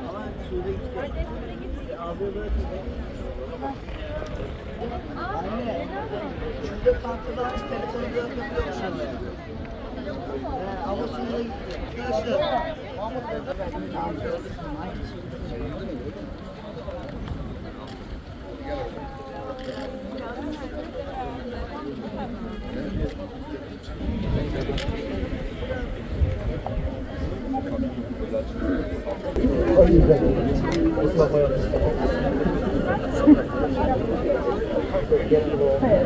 Ama Sude gitti. Abi böyle. Anne, şurada kantıda aç telefonu bırakabiliyormuş anne. Ama Sude gitti. Arkadaşlar. Evet.